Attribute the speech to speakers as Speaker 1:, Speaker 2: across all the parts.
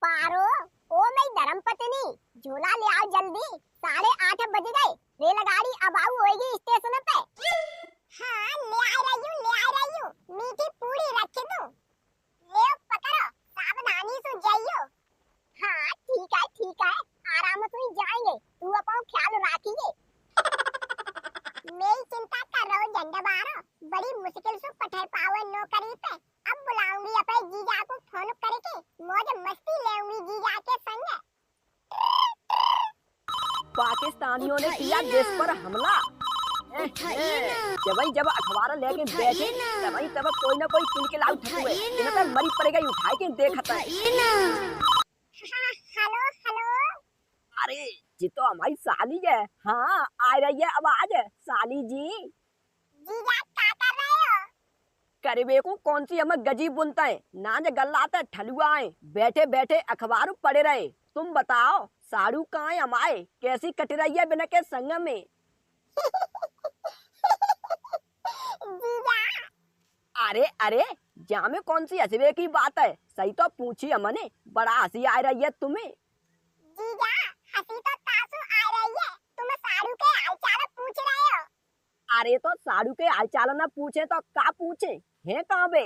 Speaker 1: पारो, ओ मेरी धर्मपत्नी, झूला ले आओ जल्दी। 8:30 बज गए। रेलगाड़ी अब आऊ होगी स्टेशन पे। हाँ, ले आ रही हूँ। मीठी पूरी रख दो। ले पकड़ो, सावधानी से जाइयो। हाँ, ठीक है। आराम से ही जाएंगे। तू अपना ख्याल रखिए। मेरी चिंता कर रहो झंडा। बड़ी मुश्किल से पठाई पावे नौकरी पे। अब बुलाऊंगी अपने जीजा को फोन करके। मौज मस्ती लेऊंगी जीजा के संग।
Speaker 2: पाकिस्तानियों ने किया देश पर हमला। जब अखबार लेके बैठे तब कोई ना कोई किलकिलाऊ ठकुए इन्हें पे मरी पड़ गई उठा के देखता है।
Speaker 1: हेलो।
Speaker 2: अरे जी तो हमारी साली है। हाँ आ रही है आवाज। साली जी
Speaker 1: जीजा क्या कर रहे हो?
Speaker 2: करीबे को कौन सी हमें गजी बुनता है नाच गल्लाते ठलुआ है। बैठे बैठे अखबार पढ़े रहे। तुम बताओ साड़ू कहाँ है हमारे? कैसी कट रही है बिना के संग में?
Speaker 1: जीजा
Speaker 2: अरे जामे कौन सी हंसवे की बात है? सही तो पूछी हमने। बड़ा हंसी आ रही है तुम्हें।
Speaker 1: जीजा हंसी तो तासु आ रही है। तुम साड़ू के हालचाल पूछ रहे हो?
Speaker 2: अरे तो साड़ू के हालचाल ना पूछे तो का पूछे हैं कहाँ बे?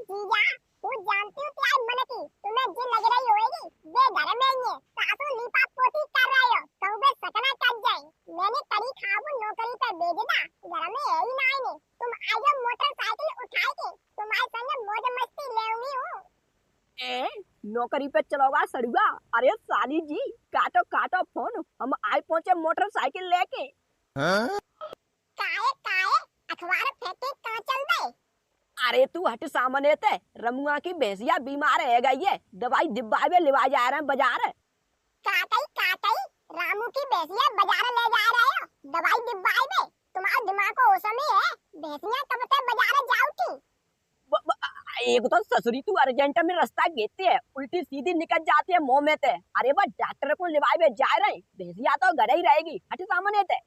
Speaker 1: जीजा तू जानती हूँ तेरी मन की। तुम्हें जो लग रही होगी वे घर में ही है। सासू लीपा पोती कर रहे हो तो वे सकना कट जाए। मैंने कड़ी खाबू नौकरी पे भेज दा। घर में है ही नहीं। तुम आ जाओ मोटरसाइकिल उठाए के। तुम्हारे संग मौज मस्ती लेऊंगी हूँ।
Speaker 2: नौकरी पे चलोगा सड़ुआ? अरे साली जी काटो फोन। हम आए पहुँचे मोटरसाइकिल लेके।
Speaker 1: काहे अखबार फेंके कहाँ चल गए?
Speaker 2: अरे तू हट सामने ते। रमुआ की भैंसिया बीमार है गई है। दवाई डिब्बा में लेवा जा रहे हैं बाजार।
Speaker 1: काटई रामू की भैंसिया बाजार ले जा रहे हो? दवाई डिब्बा में? तुम्हारा दिमाग को होश में है? भैंसिया कब से बाजार जाऊ थी?
Speaker 2: एक तो ससुरी तू अर्जेंट में रास्ता घेते है उल्टी सीधी निकल जाती है मुंह में ते। अरे वो डॉक्टर को लिवाए में जा रहे। भैंसिया तो घर ही रहेगी। हट सामने ते।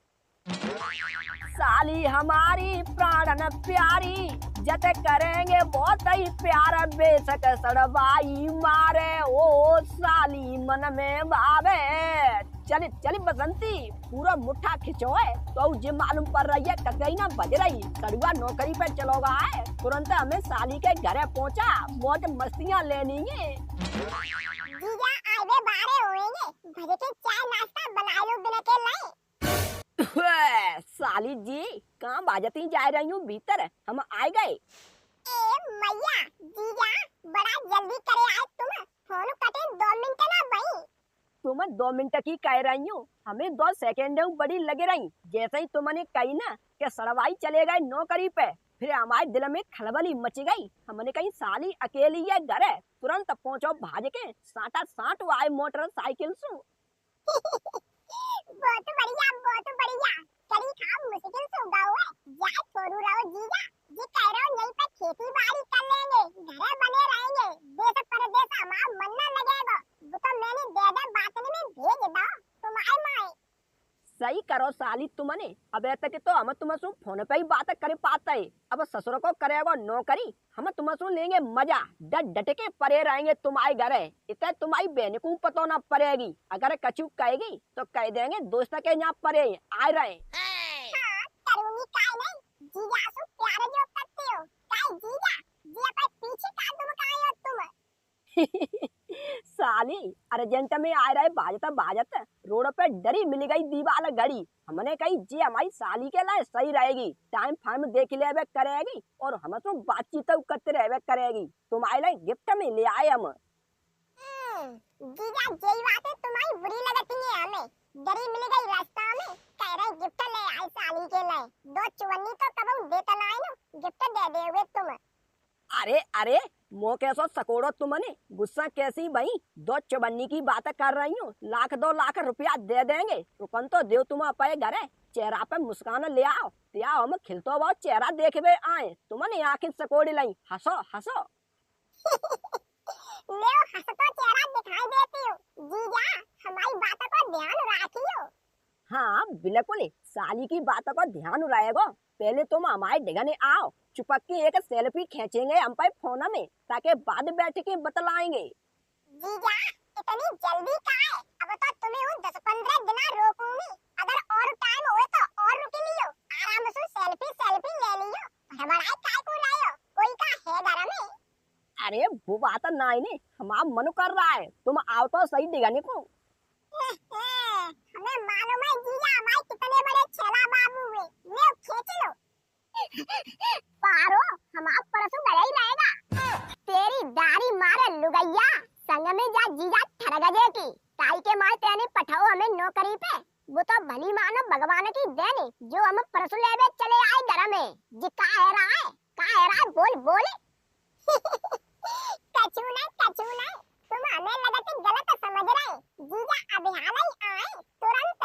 Speaker 2: साली हमारी प्राणन प्यारी जत करेंगे बहुत ही प्यार बेशक सड़वाई मारे ओ साली मन में भावे। चली बसंती पूरा मुट्ठा खिंचो है तो जे मालूम पड़ रही है कतई ना बज रही। सड़ुआ नौकरी पे चलोगा है। तुरंत हमें साली के घर पहुंचा। मौज मस्तियां लेनी है।
Speaker 1: जीजा आगे बारे होएंगे। भर के चाय नाश्ता बना लो बिना के लाए।
Speaker 2: साली जी कहाँ बाजती जा रही हूँ भीतर? हम आ गए।
Speaker 1: मैया जीजा बड़ा जल्दी करे आए तुम। फोन कटे 2 मिनट ना भाई।
Speaker 2: तुम 2 मिनट की कह रही हूँ। हमें 2 सेकेंड बड़ी लगे रही। जैसे ही तुमने कही ना कि सड़वाई चले गए नौकरी पे फिर हमारे दिल में खलबली मच गई। हमने कही साली अकेली है घर है। तुरंत पहुँचो भाज के साटा साट आए मोटरसाइकिल से।
Speaker 1: बहुत बढ़िया। कड़ी खाओ मुश्किल से उगा हुआ है। जा छोड़ू रहो जीजा। जी कह रहे हो यहीं पे खेती बाड़ी कर लेंगे। घर बने रहेंगे। देश परदेश हमारा मन न लगेगा। वो तो मैंने दे बातने में भेज दो। तुम आए माए।
Speaker 2: सही करो साली तुमने। अब तक तो हम तुमसे फोन पे ही बात करे पाते है। अब ससुर को करेगा नौकरी। हम तुमसे लेंगे मजा। डट के परे रहेंगे तुम्हारे घर है। इतने तुम्हारी बहन को पता ना पड़ेगी। अगर कछु कहेगी तो कह देंगे दोस्त के यहाँ परे आ रहे।
Speaker 1: करूंगी काय नहीं। जीजा से प्यार जो करते हो। काय जीजा जी अपने पीछे का तुम काय हो तुम?
Speaker 2: साली अर्जेंट में आ रहे बाजत रोड पे डरी मिल गई दीवार घड़ी। हमने कही जी हमारी साली के लिए सही रहेगी। टाइम फाइम देख ले करेगी और हम तो बातचीत करते रहे करेगी। तुम्हारे लिए गिफ्ट में ले आए हम।
Speaker 1: जीजा यही बात है तुम्हारी बुरी लगती है हमें। डरी मिल गई रास्ता में कह रहे गिफ्ट ले आए साली के लिए। 2 चुवन्नी तो कब देता ना है गिफ्ट दे देवे तुम।
Speaker 2: अरे मो कैसो सकोड़ो तुमने। गुस्सा कैसी भाई? 2 चौबन्नी की बात कर रही हूँ। 2 लाख रुपया दे देंगे। रुपन तो देव तुम अपने घर है। चेहरा पे मुस्कान ले आओ। त्या हम खिलतो बहुत चेहरा देखबे आए। तुमने आखिर सकोड़ी लाई। हंसो
Speaker 1: ले हंसतो चेहरा दिखाई देती हूँ। जीजा हमारी बातों को ध्यान रखियो।
Speaker 2: हाँ बिल्कुल। साली की बातों को ध्यान रहेगा। पहले तुम हमारे डिगने आओ। चुपक के एक सेल्फी खींचेंगे हम पे फोन में ताकि बाद बैठ के बतलाएंगे।
Speaker 1: जीजा इतनी जल्दी का है? अब तो तुम्हें उन 10-15 दिन रोकूंगी। अगर और टाइम होए तो और रुक लियो, आराम से सेल्फी ले लियो। हमारा काय को लायो, कोई का है घर में?
Speaker 2: अरे वो बात नहीं ने, हमारा मन कर रहा है, तुम आओ तो सही दिखाने को।
Speaker 1: हमें मालूम है जीजा हमारे कितने बड़े छेला बाबू हुए, ले खींच लो। पारो हमारा परसों गया ही रहेगा। तेरी दाढ़ी मारे लुगैया, संग में जा जीजा ठरगजे की ताई के मार तेने पठाओ हमें नौकरी पे। वो तो भली मानो भगवान की देन जो हम परसों लेवे चले आए घर में। जी का है रहा है बोल बोल। कछु नहीं तुम हमें लगती गलत समझ रहे। जीजा अभी हाल ही आए तुरंत।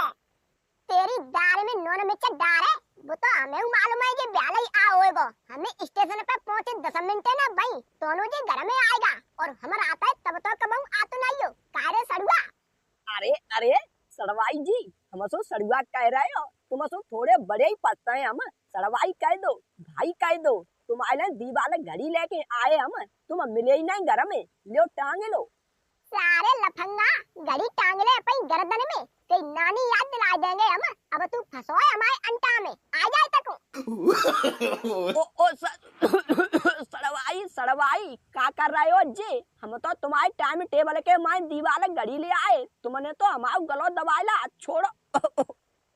Speaker 1: तेरी दाढ़ में नोन मिर्च डाल है, वो तो हमें मालूम है कि ब्याले ही आ होएगा। हमें स्टेशन पे पहुंचे 10 मिनट ना भाई दोनों जी घर में आएगा और हमारा आता है तब तो कब आतो नहीं हो कारे सड़ुआ।
Speaker 2: अरे सड़वाई जी, हम सो सड़ुआ कह रहे हो, तुम सो थोड़े बड़े ही पत्ता है। हम सड़वाई कह दो, भाई कह दो। तुम आए दीवाले घड़ी लेके आए, हम तुम मिले ही नहीं घर में, लो टांग लो।
Speaker 1: सारे लफंगा घड़ी टांग ले अपनी गर्दन में, कई नानी याद दिला देंगे हम। अब तू फंसोए हमारे अंटा में, आ जाए तक।
Speaker 2: सड़वाई का कर रहे हो जी? हम तो तुम्हारे टाइम टेबल के माइन दीवाले घड़ी ले आए, तुमने तो हमारा गलो दबाइला। छोड़ो।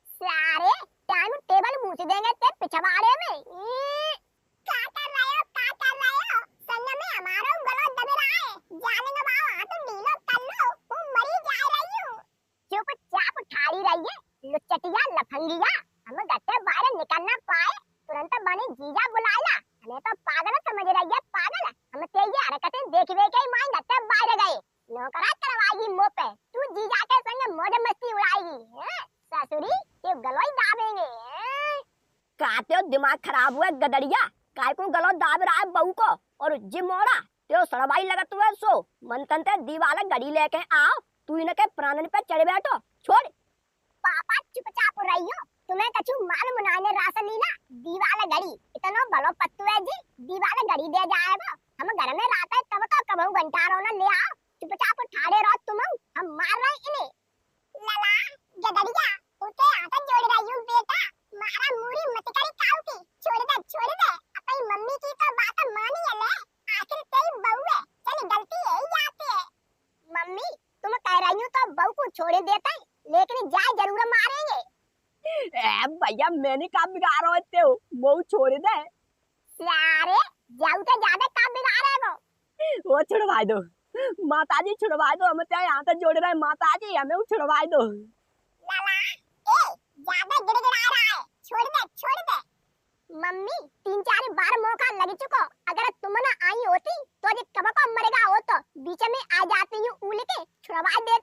Speaker 1: सारे टाइम टेबल मूछ देंगे ते पिछवाड़े में। का कर रहे हो? संग में हमारा गलो दबे रहा है, जाने का बाव हाथ ढीलो कर लो, वो मरी जा रही हूँ। चुपचाप ठाड़ी रहिए लुच्चटिया लफंगिया, हम गट्टे बाहर निकलना पाए तुरंत बनी जीजा बुलाया। हमें तो पागल समझ रही है, पागल। हम तेरी हरकतें देख के ही मान गट्टे बाहर गए। नौकरा करवाएगी मुंह पे, तू जीजा के संग मौज मस्ती उड़ाएगी। ससुरी ये गलो ही दाबेंगे।
Speaker 2: कहते हो दिमाग खराब हुआ गदड़िया, काय को गलो दाब रहा है बहू को? और जी मोड़ा त्यो सड़वाई लगत हुआ सो मन तंते दीवाला घड़ी लेके आओ, तू इनके प्राणन पे चढ़ बैठो। छोड़
Speaker 1: पापा चुपचाप रहियो, तुम्हें कछु मालूम नाने रासलीला। दीवाला घड़ी इतना बलो पत्तू है जी, दीवाला घड़ी दे जाएगा। हम घर में रहते है तब तो कबहू घंटारों ना ले आओ, चुपचाप ठाड़े रहो तुम, हम मार रहे इन्हें। लला गदड़िया उसे हाथ जोड़ रही हूँ बेटा, मारा मूरी मत करी काऊ की, छोड़ दे अपनी मम्मी की तो बात मानी है ले, आखिर तेरी बहू है, चल गलती है ही जाती है। मम्मी तुम कह रही हो तो बहू को छोड़ देते हैं, लेकिन जाए जरूर मारेंगे।
Speaker 2: भैया मैंने काम बिगाड़ होते हो, वो छोड़ दे।
Speaker 1: सारे जाऊ तो ज्यादा काम बिगाड़ है
Speaker 2: वो छुड़वा दो माताजी, छुड़वा दो, हम चाहे यहाँ तक जोड़ रहे माताजी, हमें वो छुड़वा दो।
Speaker 1: लाला ए ज्यादा गिड़गिड़ा रहा है, छोड़ दे। मम्मी 3-4 बार मौका लग चुका, अगर तुम ना आई होती तो ये कब को मरेगा हो तो बीच में आ जाती हूँ उल के छुड़वा देती।